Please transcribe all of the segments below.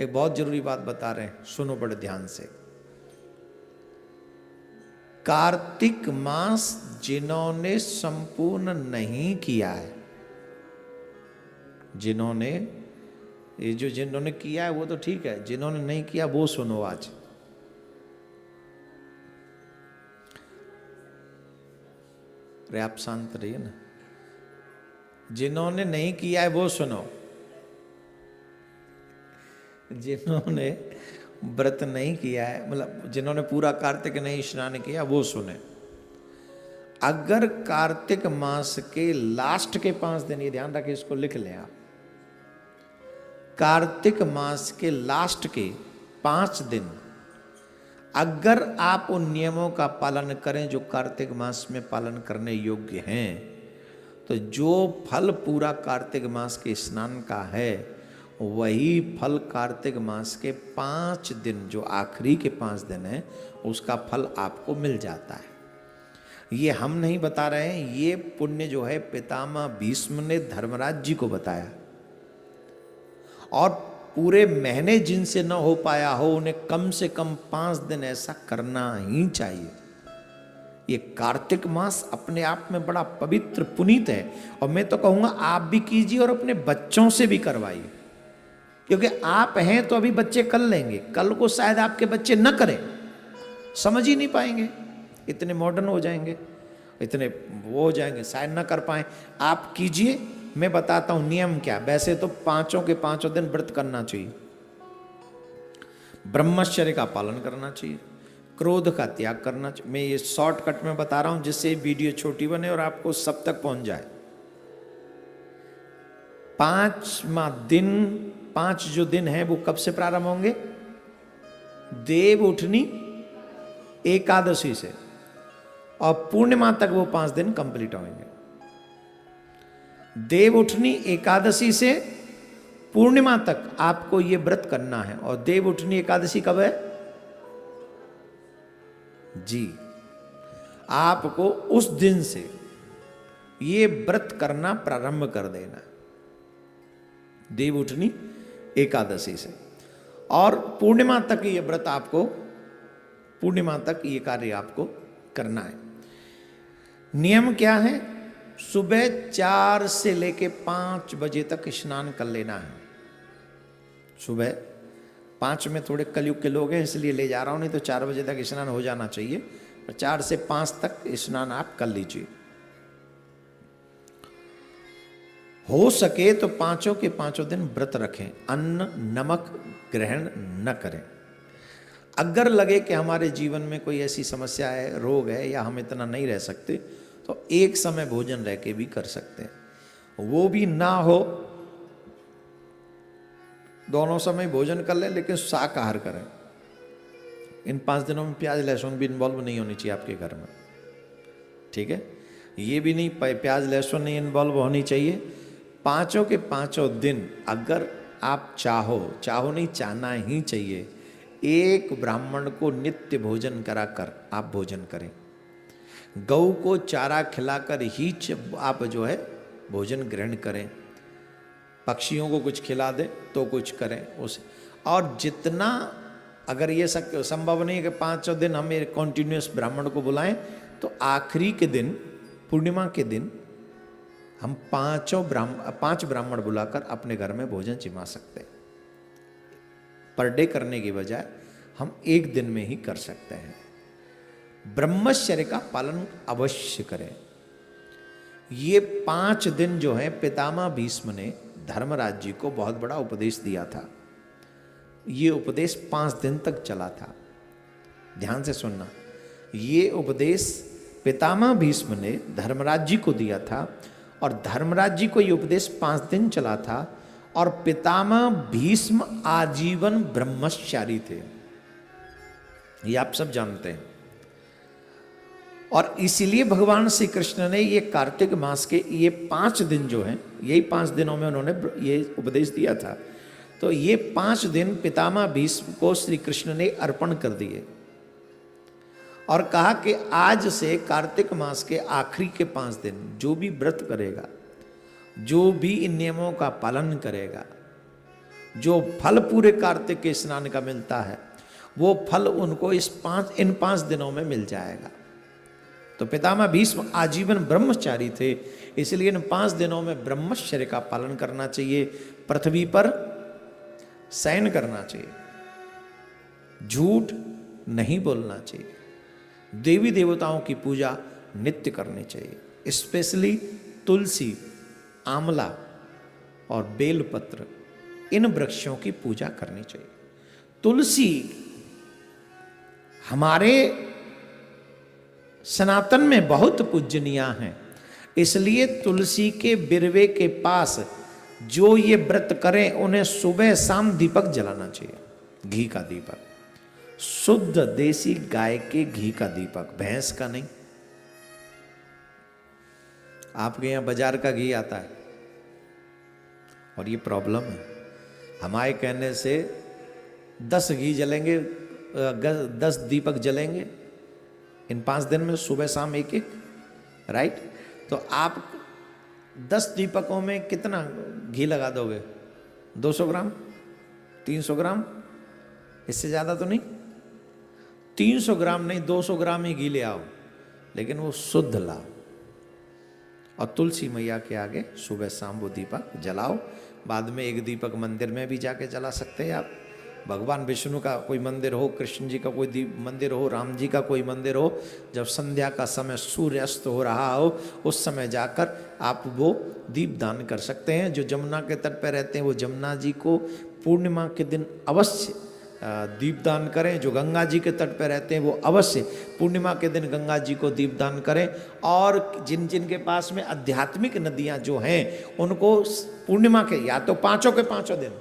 एक बहुत जरूरी बात बता रहे हैं, सुनो बड़े ध्यान से। कार्तिक मास जिन्होंने संपूर्ण नहीं किया है, जिन्होंने किया है वो तो ठीक है, जिन्होंने नहीं किया वो सुनो आज। अरे आप शांत रहिए ना। जिन्होंने नहीं किया है वो सुनो। जिन्होंने व्रत नहीं किया है, मतलब जिन्होंने पूरा कार्तिक नहीं स्नान किया, वो सुने। अगर कार्तिक मास के लास्ट के 5 दिन, ये ध्यान रखें, इसको लिख लें आप, कार्तिक मास के लास्ट के 5 दिन अगर आप उन नियमों का पालन करें जो कार्तिक मास में पालन करने योग्य हैं, तो जो फल पूरा कार्तिक मास के स्नान का है वही फल कार्तिक मास के 5 दिन, जो आखिरी के 5 दिन है, उसका फल आपको मिल जाता है। ये हम नहीं बता रहे हैं, ये पुण्य जो है पितामह भीष्म ने धर्मराज जी को बताया। और पूरे महीने जिनसे न हो पाया हो, उन्हें कम से कम 5 दिन ऐसा करना ही चाहिए। ये कार्तिक मास अपने आप में बड़ा पवित्र पुनीत है, और मैं तो कहूँगा आप भी कीजिए और अपने बच्चों से भी करवाइए, क्योंकि आप हैं तो अभी बच्चे कर लेंगे, कल को शायद आपके बच्चे न करें, समझ ही नहीं पाएंगे, इतने मॉडर्न हो जाएंगे, इतने वो हो जाएंगे, शायद न कर पाए। आप कीजिए, मैं बताता हूं नियम क्या। वैसे तो 5 के 5 दिन व्रत करना चाहिए, ब्रह्मचर्य का पालन करना चाहिए, क्रोध का त्याग करना चाहिए। मैं ये शॉर्टकट में बता रहा हूं जिससे वीडियो छोटी बने और आपको सब तक पहुंच जाए। 5वां दिन, 5 जो दिन है वो कब से प्रारंभ होंगे? देव उठनी एकादशी से, और पूर्णिमा तक वो 5 दिन कंप्लीट होंगे। देव उठनी एकादशी से पूर्णिमा तक आपको ये व्रत करना है। और देव उठनी एकादशी कब है जी? आपको उस दिन से ये व्रत करना प्रारंभ कर देना, देव उठनी एकादशी से, और पूर्णिमा तक ये व्रत आपको, पूर्णिमा तक ये कार्य आपको करना है। नियम क्या है? सुबह 4 से लेके 5 बजे तक स्नान कर लेना है। सुबह 5 में थोड़े कलयुग के लोग हैं इसलिए ले जा रहा हूं, नहीं तो 4 बजे तक स्नान हो जाना चाहिए, और 4 से 5 तक स्नान आप कर लीजिए। हो सके तो 5 के 5 दिन व्रत रखें, अन्न नमक ग्रहण न करें। अगर लगे कि हमारे जीवन में कोई ऐसी समस्या है, रोग है, या हम इतना नहीं रह सकते, तो एक समय भोजन रह के भी कर सकते हैं। वो भी ना हो, दोनों समय भोजन कर लें, लेकिन शाकाहार करें। इन 5 दिनों में प्याज लहसुन भी इन्वॉल्व नहीं होनी चाहिए आपके घर में, ठीक है? ये भी नहीं, प्याज लहसुन नहीं इन्वॉल्व होनी चाहिए। 5 के 5 दिन अगर आप चाहो नहीं, चाहना ही चाहिए, एक ब्राह्मण को नित्य भोजन कराकर आप भोजन करें। गौ को चारा खिलाकर ही आप जो है भोजन ग्रहण करें। पक्षियों को कुछ खिला दें तो कुछ करें उसे। और जितना, अगर ये संभव नहीं है कि 5 दिन हम कॉन्टिन्यूस ब्राह्मण को बुलाएं, तो आखिरी के दिन, पूर्णिमा के दिन, हम 5 ब्राह्मण बुलाकर अपने घर में भोजन जिमा सकते हैं। पर डे करने की बजाय हम एक दिन में ही कर सकते हैं। ब्रह्मचर्य का पालन अवश्य करें। ये 5 दिन जो है पितामह भीष्म ने धर्मराज जी को बहुत बड़ा उपदेश दिया था। ये उपदेश 5 दिन तक चला था। ध्यान से सुनना, ये उपदेश पितामह भीष्म ने धर्मराज जी को दिया था, और धर्मराज जी को ये उपदेश 5 दिन चला था, और पितामह भीष्म आजीवन ब्रह्मचारी थे, ये आप सब जानते हैं। और इसीलिए भगवान श्री कृष्ण ने ये कार्तिक मास के ये 5 दिन जो हैं, यही 5 दिनों में उन्होंने ये उपदेश दिया था। तो ये 5 दिन पितामह भीष्म को श्री कृष्ण ने अर्पण कर दिए, और कहा कि आज से कार्तिक मास के आखिरी के 5 दिन जो भी व्रत करेगा, जो भी इन नियमों का पालन करेगा, जो फल पूरे कार्तिक के स्नान का मिलता है वो फल उनको इन 5 दिनों में मिल जाएगा। तो पितामह भीष्म आजीवन ब्रह्मचारी थे, इसलिए इन 5 दिनों में ब्रह्मचर्य का पालन करना चाहिए, पृथ्वी पर शयन करना चाहिए, झूठ नहीं बोलना चाहिए, देवी देवताओं की पूजा नित्य करनी चाहिए। स्पेशली तुलसी, आंवला और बेलपत्र, इन वृक्षों की पूजा करनी चाहिए। तुलसी हमारे सनातन में बहुत पूजनीय हैं, इसलिए तुलसी के बिरवे के पास जो ये व्रत करें उन्हें सुबह शाम दीपक जलाना चाहिए, घी का दीपक, शुद्ध देसी गाय के घी का दीपक, भैंस का नहीं। आपके यहां बाजार का घी आता है और ये प्रॉब्लम है, हमारे कहने से 10 घी जलेंगे, 10 दीपक जलेंगे इन 5 दिन में, सुबह शाम एक एक, राइट। तो आप 10 दीपकों में कितना घी लगा दोगे? 200 ग्राम, 300 ग्राम, इससे ज़्यादा तो नहीं। 300 ग्राम नहीं, 200 ग्राम ही घी ले आओ, लेकिन वो शुद्ध लाओ और तुलसी मैया के आगे सुबह शाम वो दीपक जलाओ। बाद में एक दीपक मंदिर में भी जाके जला सकते हैं आप। भगवान विष्णु का कोई मंदिर हो, कृष्ण जी का कोई मंदिर हो, राम जी का कोई मंदिर हो, जब संध्या का समय सूर्यास्त हो रहा हो उस समय जाकर आप वो दीप दान कर सकते हैं। जो जमुना के तट पर रहते हैं वो जमुना जी को पूर्णिमा के दिन अवश्य दीपदान करें। जो गंगा जी के तट पर रहते हैं वो अवश्य पूर्णिमा के दिन गंगा जी को दीपदान करें। और जिन जिन के पास में आध्यात्मिक नदियां जो हैं उनको पूर्णिमा के या तो 5 के 5 दिन,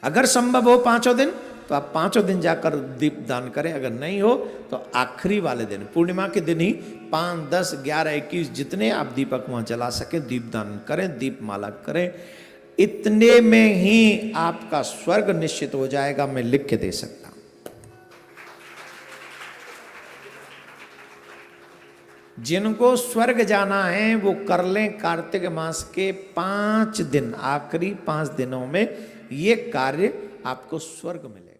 अगर संभव हो 5 दिन तो आप 5 दिन जाकर दीपदान करें, अगर नहीं हो तो आखिरी वाले दिन पूर्णिमा के दिन ही 5, 10, 11, 21 जितने आप दीपक वहां जला सके दीपदान करें, दीपमाला करें। इतने में ही आपका स्वर्ग निश्चित हो जाएगा, मैं लिख के दे सकता हूं। जिनको स्वर्ग जाना है वो कर लें कार्तिक मास के 5 दिन, आखिरी 5 दिनों में ये कार्य आपको स्वर्ग मिलेगा।